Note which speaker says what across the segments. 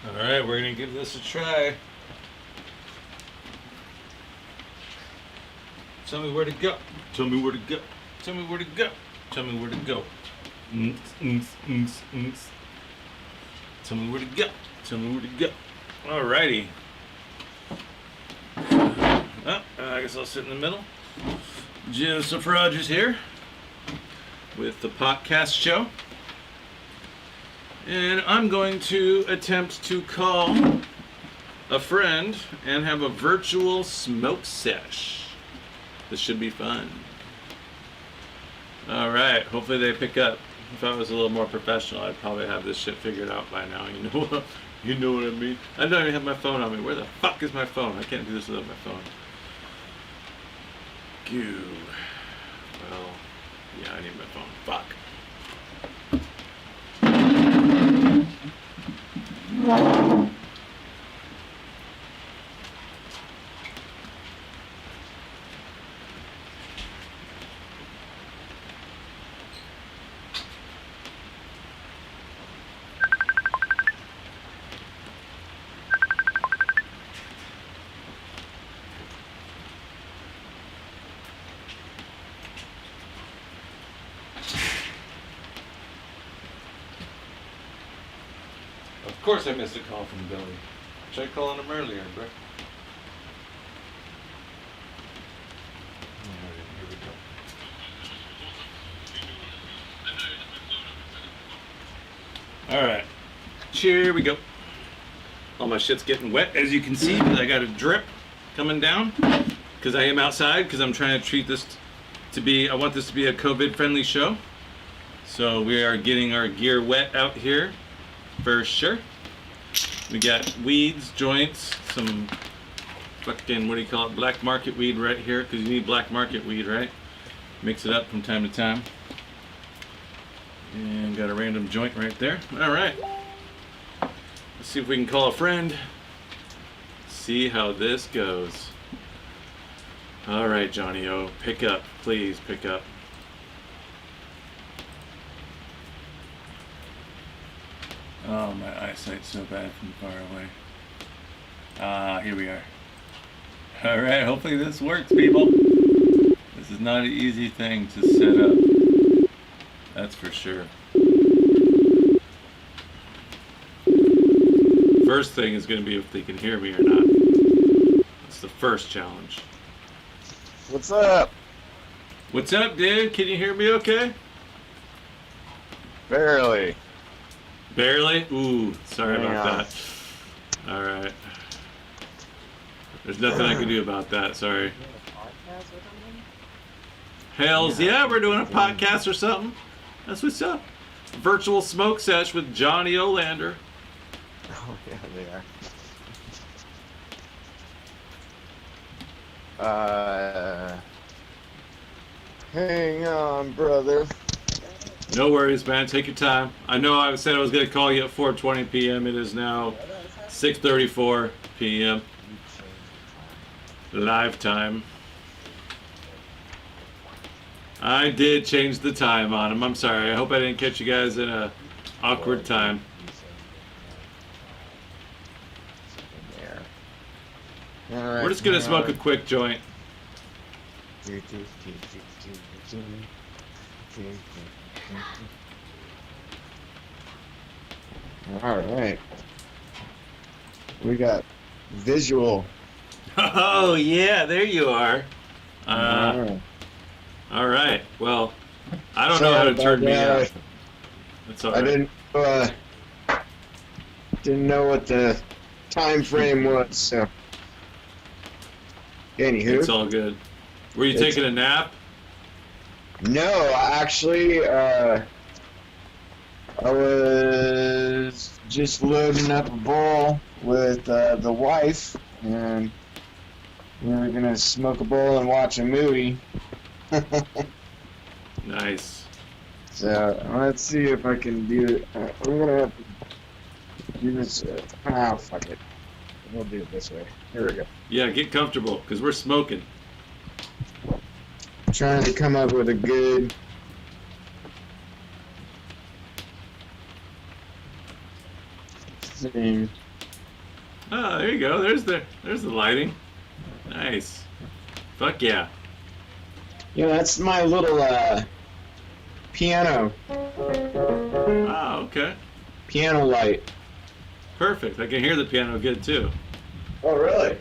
Speaker 1: Alright, we're gonna give this a try. Tell me where to go. Tell me where to go. Tell me where to go. Tell me where to go. Tell me where to go. Tell me where to go. Alrighty. Oh, I guess I'll sit in the middle. Joseph Rogers here with the Potcast show. And I'm going to attempt to call a friend and have a virtual smoke sesh. This should be fun. Alright, hopefully they pick up. If I was a little more professional, I'd probably have this shit figured out by now. You know what? You know what I mean? I don't even have my phone on me. Where the fuck is my phone? I can't do this without my phone. Goo. Well, yeah, I need my phone. Fuck. Of course I missed a call from Billy. I tried calling him earlier, bro. Here we go. Alright. Here we go. All my shit's getting wet, as you can see, because I got a drip coming down. Because I am outside, because I'm trying to treat this to be, I want this to be a COVID-friendly show. So we are getting our gear wet out here, for sure. We got weeds, joints, some fucking, what do you call it, black market weed right here, because you need black market weed, right? Mix it up from time to time. And got a random joint right there. Alright. Let's see if we can call a friend. See how this goes. Alright, Johnny O. Pick up. Please pick up. Oh, my eyesight's so bad from far away. Here we are. Alright, hopefully this works, people. This is not an easy thing to set up. That's for sure. First thing is going to be if they can hear me or not. That's the first challenge.
Speaker 2: What's up?
Speaker 1: What's up, dude? Can you hear me okay?
Speaker 2: Barely.
Speaker 1: Barely? Ooh, sorry
Speaker 2: Hang
Speaker 1: about
Speaker 2: on.
Speaker 1: that. Alright. There's nothing I can do about that, sorry. Hells yeah, we're doing a podcast or something. That's what's up. Virtual smoke sesh with Johnny Olander.
Speaker 2: Oh, yeah, they are. Hang on, brother.
Speaker 1: No worries, man. Take your time. I know I said I was going to call you at 4:20 p.m. It is now 6:34 p.m. Live time. I did change the time on him. I'm sorry. I hope I didn't catch you guys in a awkward time.
Speaker 2: All right,
Speaker 1: We're just going to smoke a quick joint.
Speaker 2: All right. We got visual.
Speaker 1: Oh, yeah. There you are.
Speaker 2: All
Speaker 1: All right. Well, I don't
Speaker 2: Sorry
Speaker 1: know how to
Speaker 2: about
Speaker 1: turn me
Speaker 2: that.
Speaker 1: up. That's all
Speaker 2: I
Speaker 1: right.
Speaker 2: didn't know what the time frame was, so. Anywho.
Speaker 1: It's all good. Were you taking a nap?
Speaker 2: No, actually, I was just loading up a bowl with the wife, and we were gonna smoke a bowl and watch a movie.
Speaker 1: Nice.
Speaker 2: So let's see if I can do it. We're gonna have to do this. Fuck it. We'll do it this way. Here we go.
Speaker 1: Yeah, get comfortable, because we're smoking.
Speaker 2: Trying to come up with a good thing.
Speaker 1: Oh, there you go. There's the lighting. Nice. Fuck yeah.
Speaker 2: Yeah, that's my little piano
Speaker 1: Oh, okay.
Speaker 2: piano light.
Speaker 1: Perfect. I can hear the piano good too.
Speaker 2: Oh, really?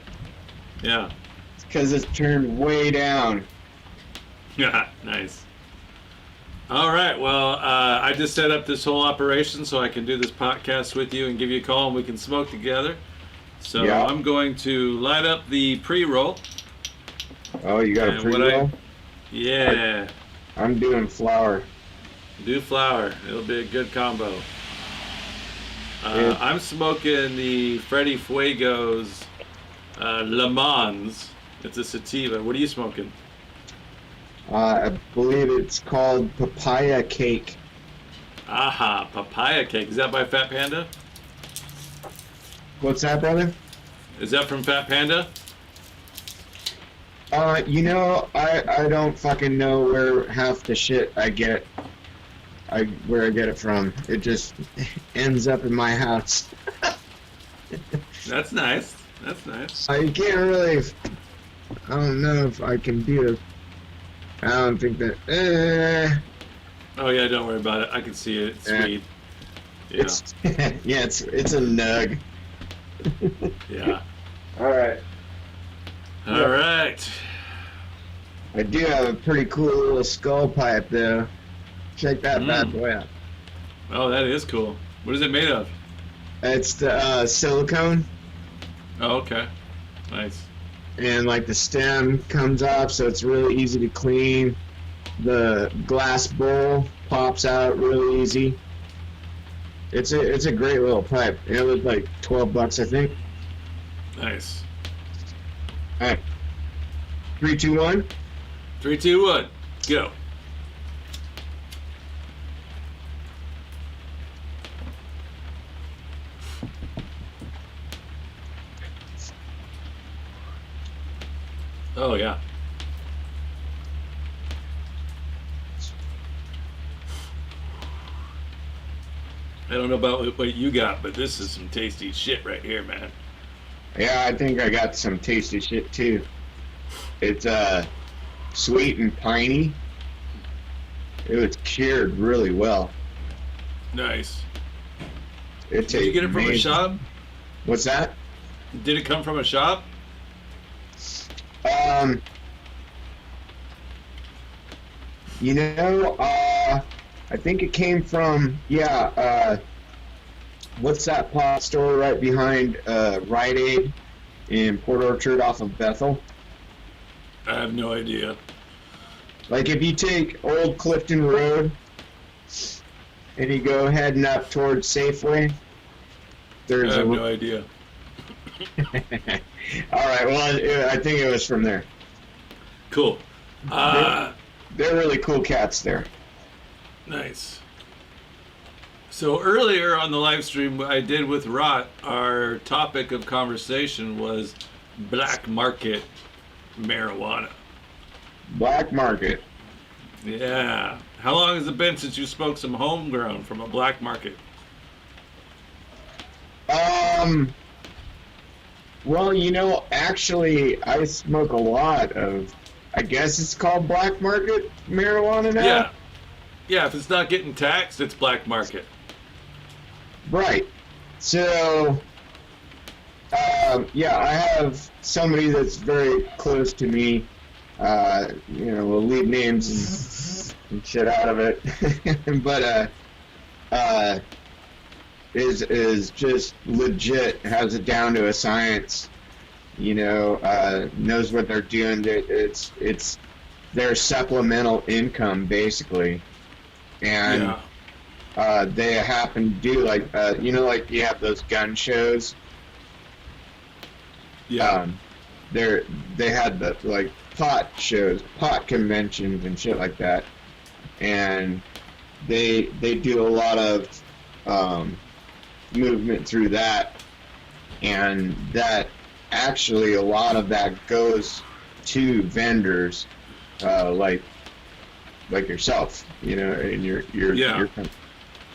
Speaker 1: Yeah.
Speaker 2: It's because it's turned way down.
Speaker 1: Yeah. Nice. All right. Well, I just set up this whole operation so I can do this podcast with you and give you a call and we can smoke together. So
Speaker 2: Yeah.
Speaker 1: I'm going to light up the pre-roll.
Speaker 2: Oh, you got a
Speaker 1: And what
Speaker 2: pre-roll?
Speaker 1: Yeah.
Speaker 2: I'm doing flower.
Speaker 1: Do flower. It'll be a good combo.
Speaker 2: Yeah.
Speaker 1: I'm smoking the Freddy Fuego's Le Mans. It's a sativa. What are you smoking?
Speaker 2: I believe it's called papaya cake.
Speaker 1: Aha, papaya cake. Is that by Fat Panda?
Speaker 2: What's that, brother?
Speaker 1: Is that from Fat Panda?
Speaker 2: You know, I don't fucking know where half the shit I get. Where I get it from. It just ends up in my house.
Speaker 1: That's nice. That's nice.
Speaker 2: I can't really. I don't know if I can do it. I don't think that.
Speaker 1: Oh yeah, don't worry about it. I can see it. It's sweet. Yeah.
Speaker 2: It's yeah, it's a nug.
Speaker 1: Yeah.
Speaker 2: All right.
Speaker 1: All right.
Speaker 2: I do have a pretty cool little skull pipe though. Check that bad boy out.
Speaker 1: Oh, that is cool. What is it made of?
Speaker 2: It's the silicone,
Speaker 1: Oh, okay. Nice.
Speaker 2: and like the stem comes off, so it's really easy to clean. The glass bowl pops out really easy. It's a great little pipe. It was like $12, I think.
Speaker 1: Nice.
Speaker 2: All right, 3, 2, 1.
Speaker 1: 3, 2, 1. Go. Oh yeah. I don't know about what you got, but this is some tasty shit right here, man.
Speaker 2: Yeah, I think I got some tasty shit too. It's sweet and piney. It was cured really well.
Speaker 1: Nice.
Speaker 2: It
Speaker 1: Did you get it from a
Speaker 2: amazing.
Speaker 1: shop?
Speaker 2: What's that?
Speaker 1: Did it come from a shop?
Speaker 2: You know, I think it came from, what's that pot store right behind Rite Aid in Port Orchard off of Bethel?
Speaker 1: I have no idea.
Speaker 2: Like if you take Old Clifton Road and you go heading up towards Safeway,
Speaker 1: I
Speaker 2: there's
Speaker 1: have no idea.
Speaker 2: All right, well, I think it was from there.
Speaker 1: Cool.
Speaker 2: They're really cool cats there.
Speaker 1: Nice. So earlier on the live stream I did with Rot, our topic of conversation was black market marijuana.
Speaker 2: Black market.
Speaker 1: Yeah. How long has it been since you smoked some homegrown from a black market?
Speaker 2: Well, you know, actually, I smoke a lot of, I guess it's called black market marijuana now?
Speaker 1: Yeah. Yeah, if it's not getting taxed, it's black market.
Speaker 2: Right. So, yeah, I have somebody that's very close to me, you know, we'll leave names and shit out of it, but, is just legit, has it down to a science, you know, knows what they're doing. It's their supplemental income, basically. And they happen to do, like, you know, like you have those gun shows.
Speaker 1: Yeah.
Speaker 2: They had the, like, pot shows, pot conventions and shit like that. And they do a lot of movement through that, and that actually a lot of that goes to vendors like yourself, you know, and your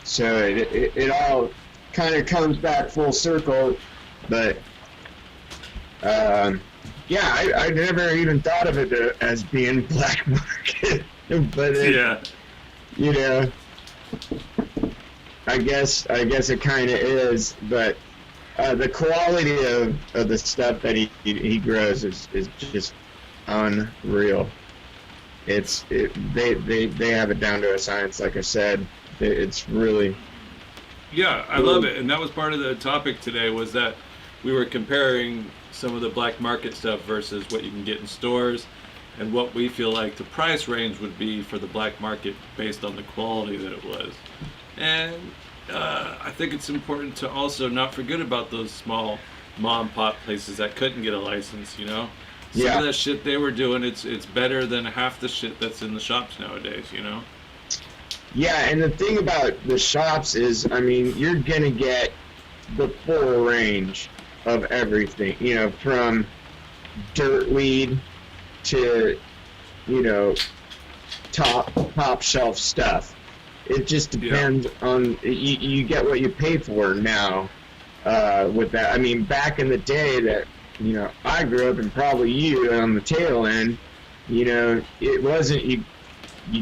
Speaker 2: so it all kind of comes back full circle. But Yeah, I never even thought of it as being black market, but you know, I guess it kind of is. But the quality of the stuff that he grows is just unreal. They have it down to a science, like I said. It's really.
Speaker 1: Yeah, I love it, and that was part of the topic today. Was that we were comparing some of the black market stuff versus what you can get in stores, and what we feel like the price range would be for the black market based on the quality that it was. And I think it's important to also not forget about those small mom and pop places that couldn't get a license. You know, some of that shit they were doing, it's better than half the shit that's in the shops nowadays. You know.
Speaker 2: Yeah, and the thing about the shops is, I mean, you're gonna get the full range of everything, you know, from dirt weed to, you know, top shelf stuff. It just depends on, you get what you pay for now with that. I mean, back in the day that, you know, I grew up, and probably you on the tail end, you know, it wasn't, you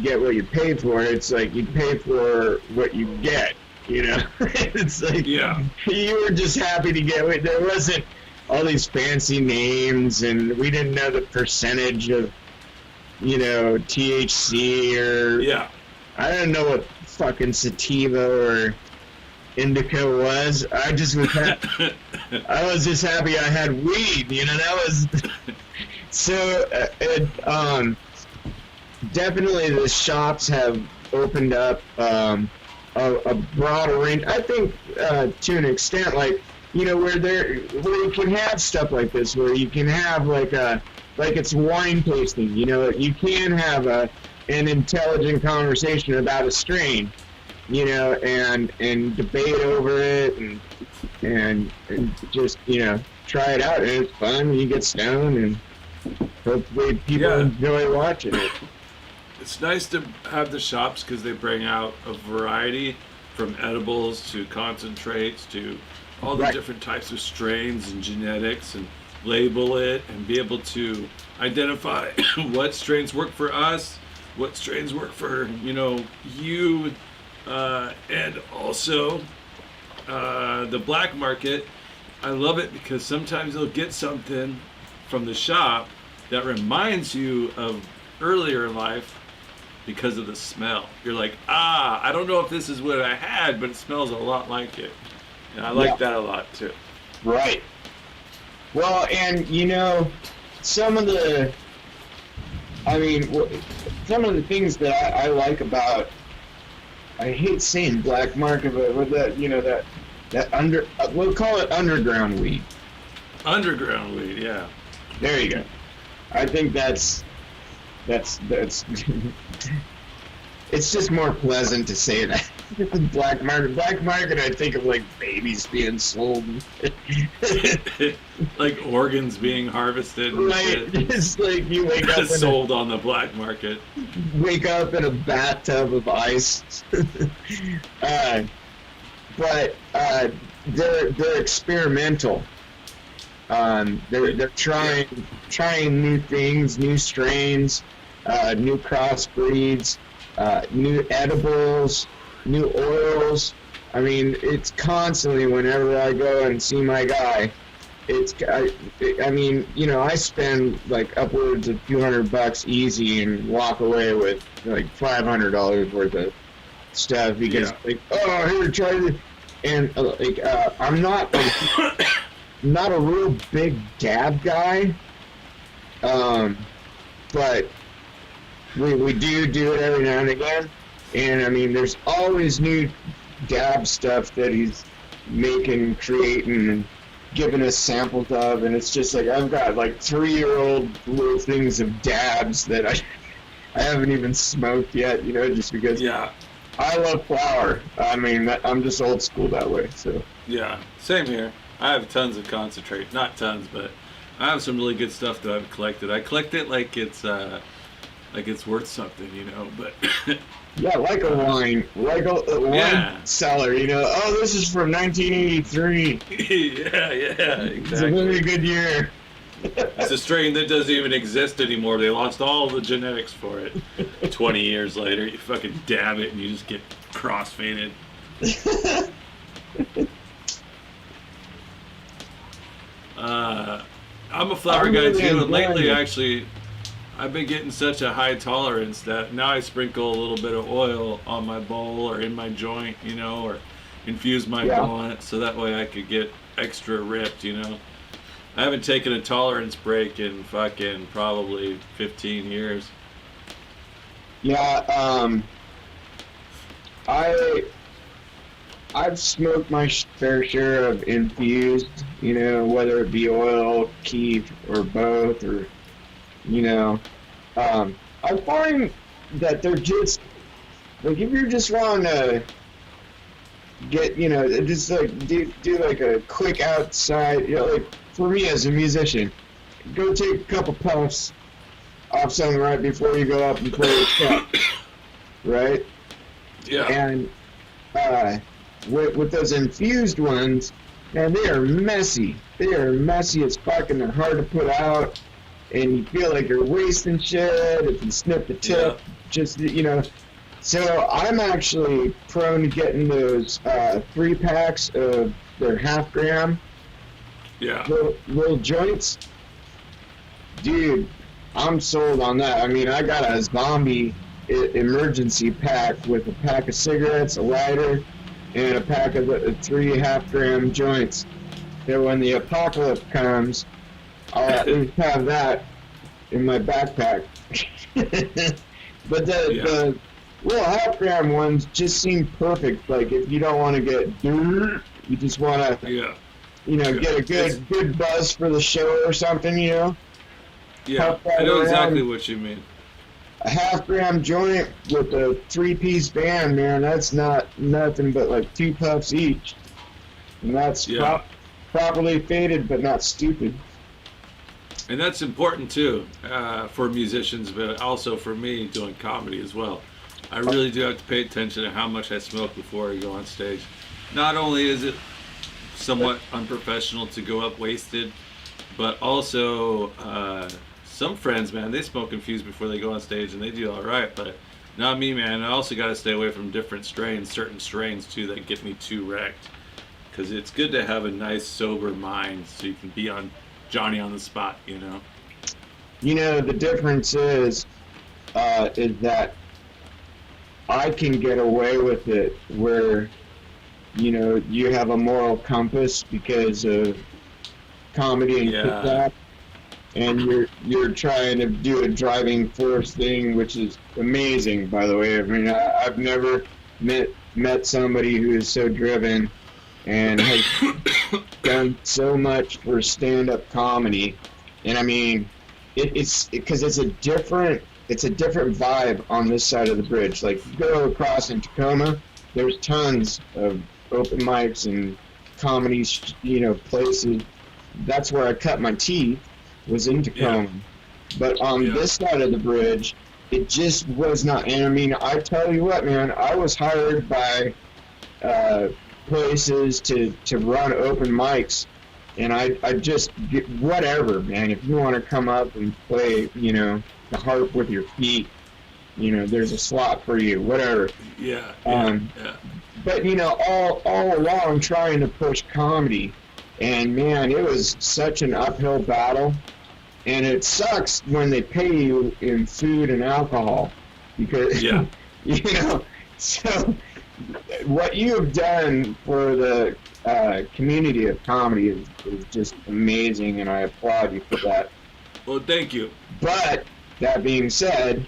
Speaker 2: get what you pay for. It's like you pay for what you get, you know. It's like you were just happy to get it. There wasn't all these fancy names, and we didn't know the percentage of, you know, THC or I didn't know what fucking sativa or indica was. I just was I was just happy I had weed, you know. That was so definitely the shops have opened up a broader range. I think to an extent, like, you know, where you can have stuff like this, where you can have like it's wine tasting. You know, you can have an intelligent conversation about a strain, you know, and debate over it and just, you know, try it out, and it's fun. You get stoned, and hopefully people enjoy watching it.
Speaker 1: It's nice to have the shops because they bring out a variety, from edibles to concentrates to all the different types of strains and genetics, and label it and be able to identify what strains work for us, what strains work for, you know, you, and also the black market. I love it because sometimes you'll get something from the shop that reminds you of earlier in life because of the smell. You're like, I don't know if this is what I had, but it smells a lot like it. And I like that a lot too.
Speaker 2: Right. Well, and you know, some of the things that I like about, I hate saying black market, but with that, you know, that we'll call it underground weed.
Speaker 1: Underground weed, yeah.
Speaker 2: There you go. I think that's it's just more pleasant to say that. Black market. Black market, I think of like babies being sold.
Speaker 1: Like organs being harvested.
Speaker 2: Right. It's like you wake up
Speaker 1: sold on the black market.
Speaker 2: Wake up in a bathtub of ice. But they're experimental. They're trying new things, new strains, new crossbreeds, new edibles, new oils. I mean, it's constantly, whenever I go and see my guy, I mean, you know, I spend like upwards of $200 easy and walk away with like $500 worth of stuff because like, oh, here, try this. And I'm not a real big dab guy, but we do it every now and again. And I mean, there's always new dab stuff that he's making, creating, and giving us samples of. And it's just like, I've got like 3-year-old little things of dabs that I haven't even smoked yet, you know, just because I love flower. I mean, I'm just old school that way. So
Speaker 1: yeah, same here. I have tons of concentrate, not tons, but I have some really good stuff that I've collected. I collect it like it's worth something, you know. But
Speaker 2: yeah, like a wine, wine cellar, you know. Oh, this is from 1983.
Speaker 1: yeah, exactly.
Speaker 2: It's a really good year.
Speaker 1: It's a strain that doesn't even exist anymore. They lost all the genetics for it. 20 years later, you fucking dab it and you just get crossfaded. I'm a flower guy
Speaker 2: really
Speaker 1: too, and lately,
Speaker 2: enjoying it.
Speaker 1: actually, I've been getting such a high tolerance that now I sprinkle a little bit of oil on my bowl or in my joint, or infuse my
Speaker 2: Yeah.
Speaker 1: blunt so that way I could get extra ripped. I haven't taken a tolerance break in fucking probably 15 years.
Speaker 2: Yeah, I I've smoked my fair share of infused, whether it be oil, keef, or both, or you know, I find that they're just like if you're just wanting to get, just like do like a quick outside, like for me as a musician, go take a couple puffs off something right before you go up and play a step, right?
Speaker 1: Yeah.
Speaker 2: And with those infused ones, man, they are messy. They are messy as fuck, and they're hard to put out. And you feel like you're wasting shit if you snip the tip.
Speaker 1: Yeah.
Speaker 2: Just, So I'm actually prone to getting those 3-packs of their half-gram
Speaker 1: Yeah.
Speaker 2: little joints. Dude, I'm sold on that. I mean, I got a zombie emergency pack with a pack of cigarettes, a lighter, and a pack of the 3 half-gram joints. So when the apocalypse comes, I'll at least have that in my backpack. But the little half-gram ones just seem perfect. Like if you don't want to get dirt, you just want to,
Speaker 1: Yeah.
Speaker 2: get a good buzz for the show or something,
Speaker 1: Yeah.
Speaker 2: Pop that
Speaker 1: I know
Speaker 2: around.
Speaker 1: exactly what you mean.
Speaker 2: A half-gram joint with a 3-piece band, man, that's not nothing but like 2 puffs each. And that's
Speaker 1: Yeah.
Speaker 2: properly faded, but not stupid.
Speaker 1: And that's important too, for musicians, but also for me doing comedy as well. I really do have to pay attention to how much I smoke before I go on stage. Not only is it somewhat unprofessional to go up wasted, but also some friends, man, they smoke infused before they go on stage and they do all right, but not me, man. I also got to stay away from different strains, certain strains too that get me too wrecked. Because it's good to have a nice sober mind so you can be on Johnny on the spot,
Speaker 2: The difference is that I can get away with it where, you have a moral compass because of comedy and
Speaker 1: Yeah.
Speaker 2: kickback, and you're trying to do a driving force thing, which is amazing, by the way. I mean, I've never met somebody who is so driven and has done so much for stand-up comedy. And I mean, it's because it's a different vibe on this side of the bridge. Like you go across in Tacoma, there's tons of open mics and comedy, places. That's where I cut my teeth, was in Tacoma. But on this side of the bridge, it just was not. And I mean, I tell you what, man, I was hired by places to run open mics, and I just get whatever, man. If you want to come up and play, the harp with your feet, there's a slot for you, whatever.
Speaker 1: Yeah.
Speaker 2: But all along trying to push comedy, and man, it was such an uphill battle, and it sucks when they pay you in food and alcohol, because so what you have done for the community of comedy is just amazing, and I applaud you for that.
Speaker 1: Well, thank you.
Speaker 2: But that being said,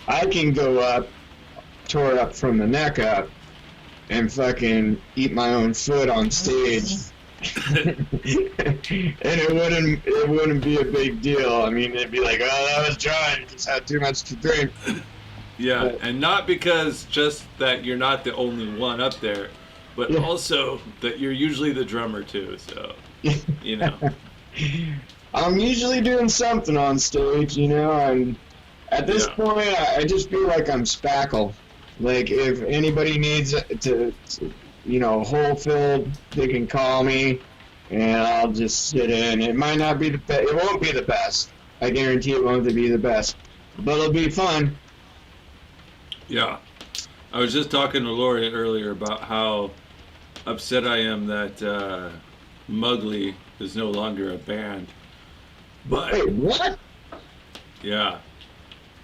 Speaker 2: I can go up, tore up from the neck up, and fucking eat my own foot on stage. And it wouldn't be a big deal. I mean, it'd be like, oh, that was John, you just had too much to drink.
Speaker 1: Yeah, and not because just that you're not the only one up there, but also that you're usually the drummer too, so,
Speaker 2: I'm usually doing something on stage, and at this point, I just feel like I'm Spackle. Like, if anybody needs to hole filled, they can call me, and I'll just sit in. It might not be the best. It won't be the best. I guarantee it won't be the best, but it'll be fun.
Speaker 1: Yeah. I was just talking to Lori earlier about how upset I am that Mugly is no longer a band. But
Speaker 2: Wait, what?
Speaker 1: yeah.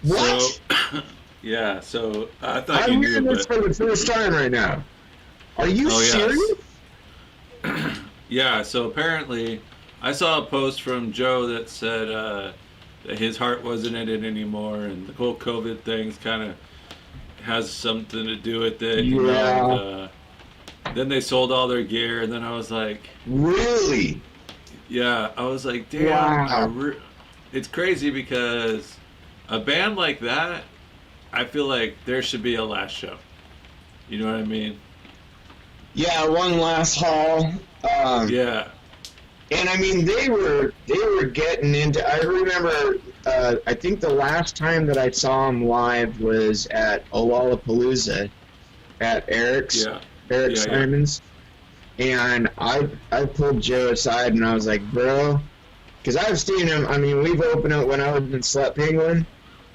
Speaker 2: What?
Speaker 1: So, yeah, so I thought you
Speaker 2: I'm
Speaker 1: knew,
Speaker 2: hearing this
Speaker 1: but
Speaker 2: for the first time right now. Are you
Speaker 1: oh
Speaker 2: serious?
Speaker 1: yes. Yeah, so apparently I saw a post from Joe that said that his heart wasn't in it anymore, and the whole COVID thing's kind of has something to do with it, you know.
Speaker 2: Yeah.
Speaker 1: Then they sold all their gear, and then I was like,
Speaker 2: Really?
Speaker 1: yeah, I was like, damn,
Speaker 2: Wow.
Speaker 1: it's crazy because a band like that, I feel like there should be a last show. You know what I mean?
Speaker 2: Yeah, one last haul.
Speaker 1: Yeah,
Speaker 2: And I mean, they were getting into. I remember. I think the last time that I saw them live was at Lollapalooza at Eric's
Speaker 1: yeah,
Speaker 2: Eric
Speaker 1: yeah, yeah.
Speaker 2: Simon's, and I pulled Joe aside and I was like, bro, because I've seen him. I mean, we've opened up when I was in Slut Penguin.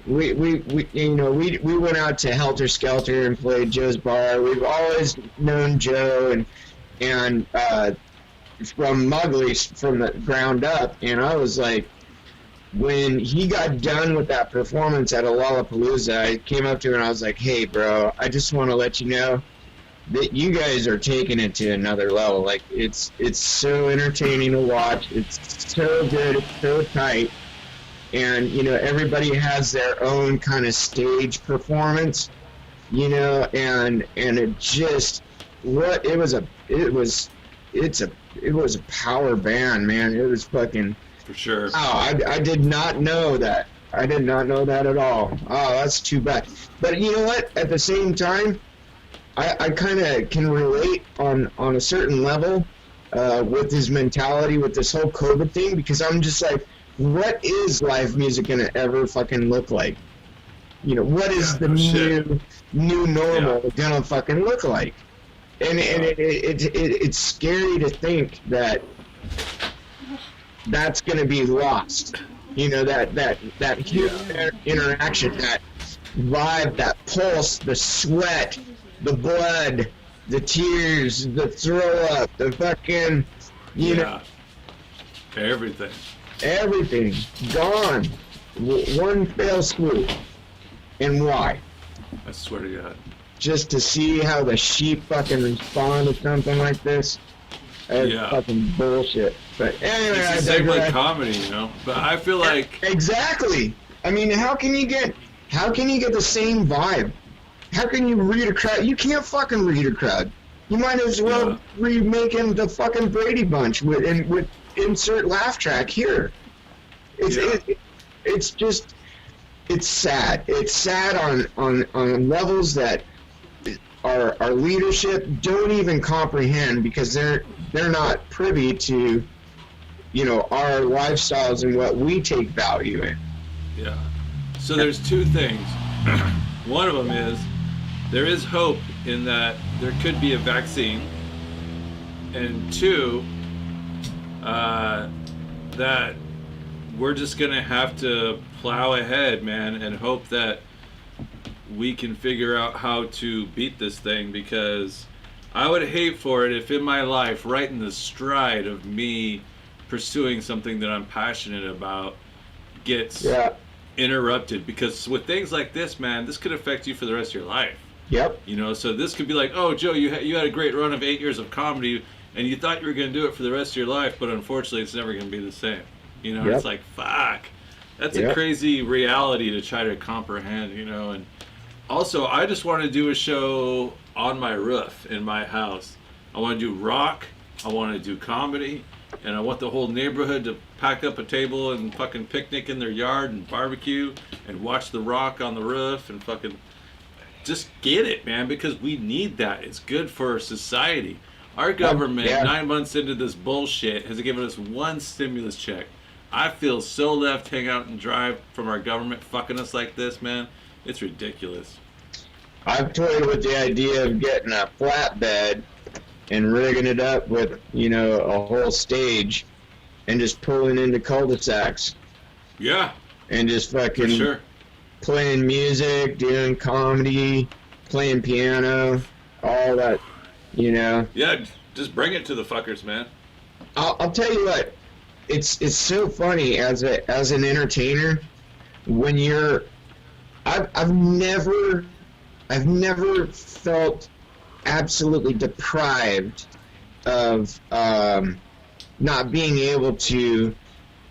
Speaker 2: We went out to Helter Skelter and played Joe's bar. We've always known Joe and from Mugly from the ground up, and I was like, when he got done with that performance at a Lollapalooza, I came up to him and I was like, hey, bro, I just want to let you know that you guys are taking it to another level. Like, it's so entertaining to watch. It's so good. It's so tight. And, everybody has their own kind of stage performance, and it just, it was a power band, man. It was fucking,
Speaker 1: For sure.
Speaker 2: wow, I did not know that. I did not know that at all. Oh, that's too bad. But you know what? At the same time, I kind of can relate on a certain level with his mentality with this whole COVID thing, because I'm just like, what is live music gonna ever fucking look like? What is the
Speaker 1: no shit.
Speaker 2: new normal gonna fucking look like? And it's scary to think that that's gonna be lost. That human interaction, that vibe, that pulse, the sweat, the blood, the tears, the throw up, the fucking,
Speaker 1: Yeah, everything.
Speaker 2: everything gone. One fell swoop. And why?
Speaker 1: I swear to God.
Speaker 2: Just to see how the sheep fucking respond to something like this? That's
Speaker 1: Yeah.
Speaker 2: fucking bullshit. But anyway,
Speaker 1: It's
Speaker 2: I
Speaker 1: the same like
Speaker 2: digress.
Speaker 1: comedy, you know. But I feel like
Speaker 2: Exactly. I mean, how can you get the same vibe? How can you read a crowd? You can't fucking read a crowd. You might as well remaking the fucking Brady Bunch with insert laugh track here. It's just, it's sad. It's sad on levels that our leadership don't even comprehend, because they're not privy to our lifestyles and what we take value in.
Speaker 1: yeah. So there's two things. One of them is there is hope in that there could be a vaccine, and two, that we're just gonna have to plow ahead, man, and hope that we can figure out how to beat this thing, because I would hate for it if in my life, right in the stride of me pursuing something that I'm passionate about, gets interrupted. Because with things like this, man, this could affect you for the rest of your life.
Speaker 2: Yep.
Speaker 1: So this could be like, oh, Joe, you had a great run of 8 years of comedy, and you thought you were going to do it for the rest of your life, but unfortunately it's never going to be the same. It's like, fuck. That's a crazy reality to try to comprehend, and also, I just want to do a show on my roof in my house. I want to do rock, I want to do comedy, and I want the whole neighborhood to pack up a table and fucking picnic in their yard and barbecue and watch the rock on the roof and fucking just get it, man, because we need that. It's good for society. Our government, 9 months into this bullshit, has given us one stimulus check. I feel so left hang out and drive from our government fucking us like this, man. It's ridiculous.
Speaker 2: I've toyed with the idea of getting a flatbed and rigging it up with, you know, a whole stage and just pulling into cul-de-sacs.
Speaker 1: Yeah.
Speaker 2: And just
Speaker 1: For
Speaker 2: fucking
Speaker 1: sure.
Speaker 2: playing music, doing comedy, playing piano, all that, you know.
Speaker 1: Yeah, just bring it to the fuckers, man.
Speaker 2: I'll tell you what, it's so funny as an entertainer when you're. I've never felt absolutely deprived of not being able to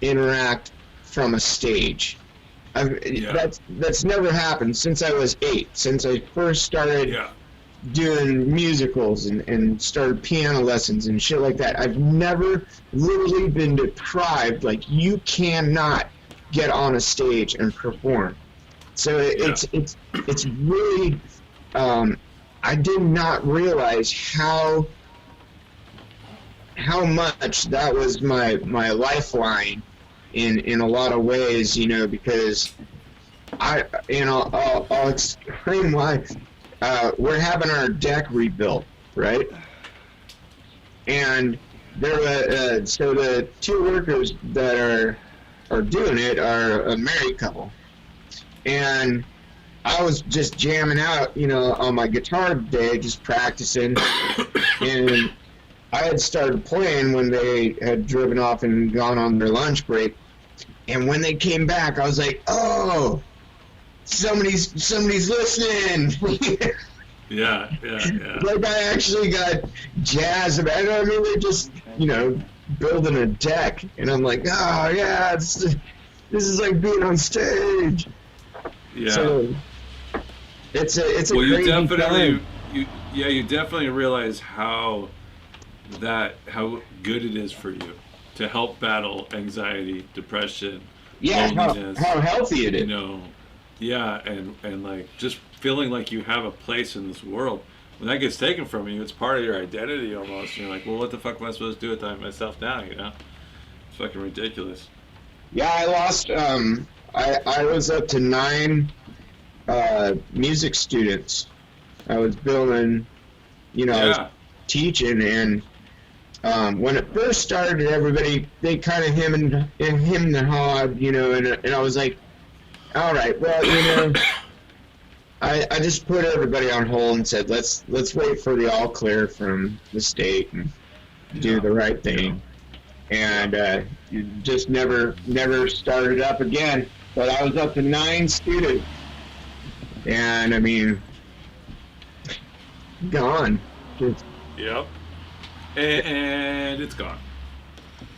Speaker 2: interact from a stage. That's never happened since I was 8. Since I first started doing musicals and started piano lessons and shit like that. I've never literally been deprived. Like, you cannot get on a stage and perform. So it's really. I did not realize how much that was my lifeline in a lot of ways, you know, because I'll explain why. We're having our deck rebuilt, right? And so the 2 workers that are doing it are a married couple, and I was just jamming out, you know, on my guitar today, just practicing, and I had started playing when they had driven off and gone on their lunch break, and when they came back, I was like, oh, somebody's listening.
Speaker 1: Yeah.
Speaker 2: Like, I actually got jazzed about it. I mean, they're just, you know, building a deck, and I'm like, oh yeah, this is like being on stage.
Speaker 1: Yeah.
Speaker 2: So it's a
Speaker 1: well,
Speaker 2: crazy
Speaker 1: you definitely
Speaker 2: time.
Speaker 1: you definitely realize how good it is for you to help battle anxiety, depression, loneliness.
Speaker 2: How healthy it is.
Speaker 1: You know, yeah, and like just feeling like you have a place in this world. When that gets taken from you, it's part of your identity almost. And you're like, well, what the fuck am I supposed to do with myself now? You know, it's fucking ridiculous.
Speaker 2: Yeah, I lost. I was up to 9 music students. I was building, you know, I was teaching, and when it first started, everybody, they kind of hemmed and hawed, you know, and I was like, all right, well, you know, I just put everybody on hold and said, let's wait for the all clear from the state and do the right thing. And you just never started up again. But I was up to 9 students, and I mean, gone.
Speaker 1: Yep. And it's gone.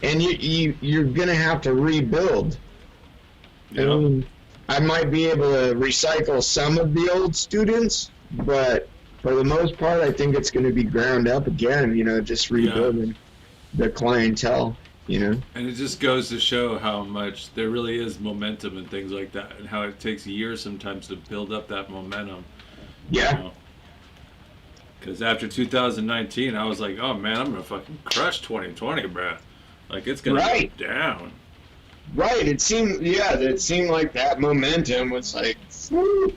Speaker 2: And you're gonna have to rebuild.
Speaker 1: Yep.
Speaker 2: I mean, I might be able to recycle some of the old students, but for the most part, I think it's going to be ground up again. You know, just rebuilding the clientele. You know,
Speaker 1: and it just goes to show how much there really is momentum and things like that, and how it takes years sometimes to build up that momentum.
Speaker 2: Yeah.
Speaker 1: You know? Because after 2019, I was like, oh man, I'm gonna fucking crush 2020, bruh. Like, it's gonna go down.
Speaker 2: Right. It seemed like that momentum was like. Woo.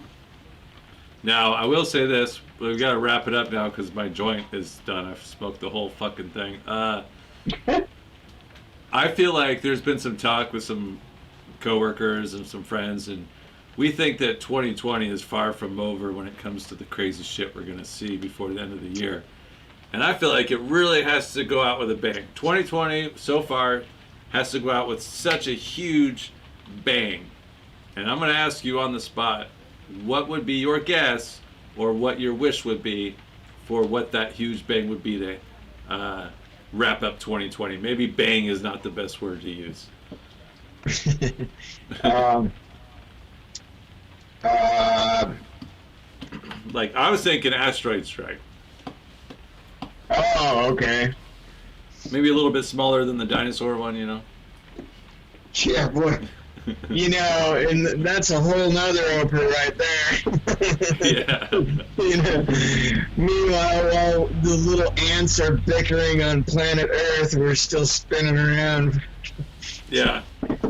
Speaker 1: Now, I will say this: we've got to wrap it up now because my joint is done. I've smoked the whole fucking thing. I feel like there's been some talk with some coworkers and some friends, and we think that 2020 is far from over when it comes to the crazy shit we're going to see before the end of the year. And I feel like it really has to go out with a bang. 2020, so far, has to go out with such a huge bang. And I'm going to ask you on the spot, what would be your guess or what your wish would be for what that huge bang would be to wrap up 2020? Maybe bang is not the best word to use. Like, I was thinking asteroid strike.
Speaker 2: Oh, okay.
Speaker 1: Maybe a little bit smaller than the dinosaur one, you know?
Speaker 2: Yeah, boy. You know, and that's a whole nother Oprah right there.
Speaker 1: Yeah.
Speaker 2: You know, meanwhile, while the little ants are bickering on planet Earth, we're still spinning around.
Speaker 1: Yeah.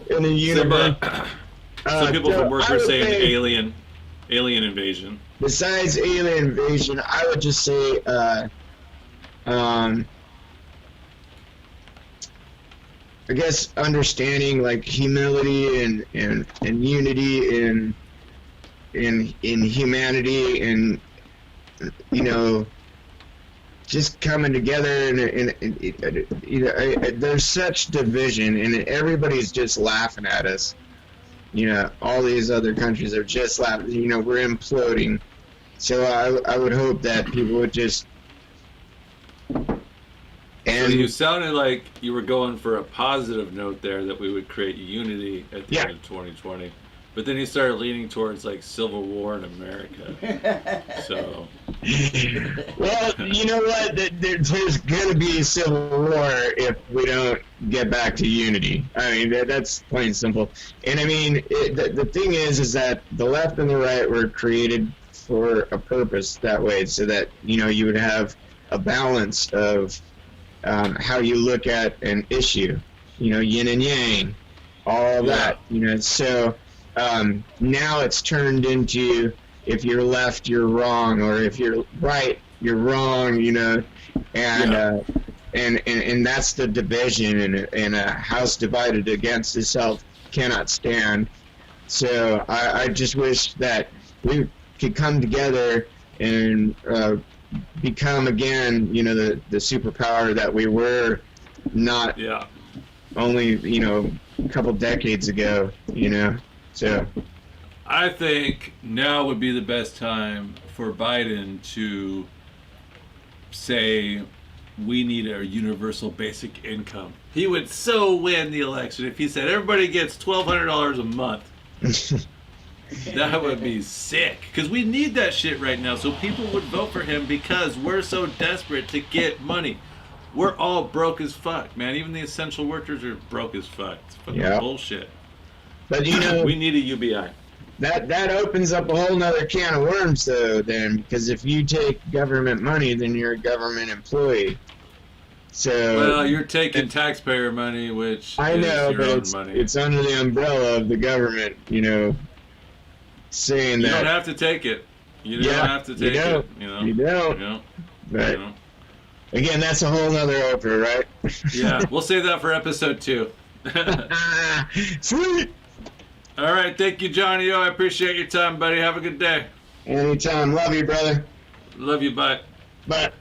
Speaker 2: In the universe.
Speaker 1: Some people from work are saying alien invasion.
Speaker 2: Besides alien invasion, I would just say I guess understanding like humility and unity in humanity, and just coming together, and there's such division, and everybody's just laughing at us. All these other countries are just laughing. We're imploding. So I would hope that people would just.
Speaker 1: So you sounded like you were going for a positive note there, that we would create unity at the end of 2020. But then you started leaning towards like civil war in America. So.
Speaker 2: Well, you know what? There's going to be civil war if we don't get back to unity. I mean, that's plain and simple. And I mean, the thing is that the left and the right were created for a purpose that way, so that you would have a balance of how you look at an issue. Yin and yang, all that. So. Now it's turned into, if you're left, you're wrong, or if you're right, you're wrong, and that's the division, and a house divided against itself cannot stand. So I just wish that we could come together and become again, the superpower that we were not only, a couple decades ago, So,
Speaker 1: I think now would be the best time for Biden to say we need a universal basic income. He would so win the election if he said everybody gets $1,200 a month. That would be sick. Because we need that shit right now, so people would vote for him, because we're so desperate to get money. We're all broke as fuck, man. Even the essential workers are broke as fuck. It's fucking bullshit.
Speaker 2: But
Speaker 1: we need a UBI.
Speaker 2: That opens up a whole nother can of worms, though. Then, because if you take government money, then you're a government employee. So
Speaker 1: well, you're taking taxpayer money, which
Speaker 2: I know,
Speaker 1: is your
Speaker 2: but
Speaker 1: own
Speaker 2: it's
Speaker 1: money.
Speaker 2: It's under the umbrella of the government, saying
Speaker 1: you
Speaker 2: that
Speaker 1: don't have to take it. You don't have to take it.
Speaker 2: You don't. But again, that's a whole nother Oprah, right?
Speaker 1: Yeah, we'll save that for episode 2.
Speaker 2: Sweet.
Speaker 1: All right, thank you, Johnny. I appreciate your time, buddy. Have a good day.
Speaker 2: Anytime. Love you, brother.
Speaker 1: Love you. Bye.
Speaker 2: Bye.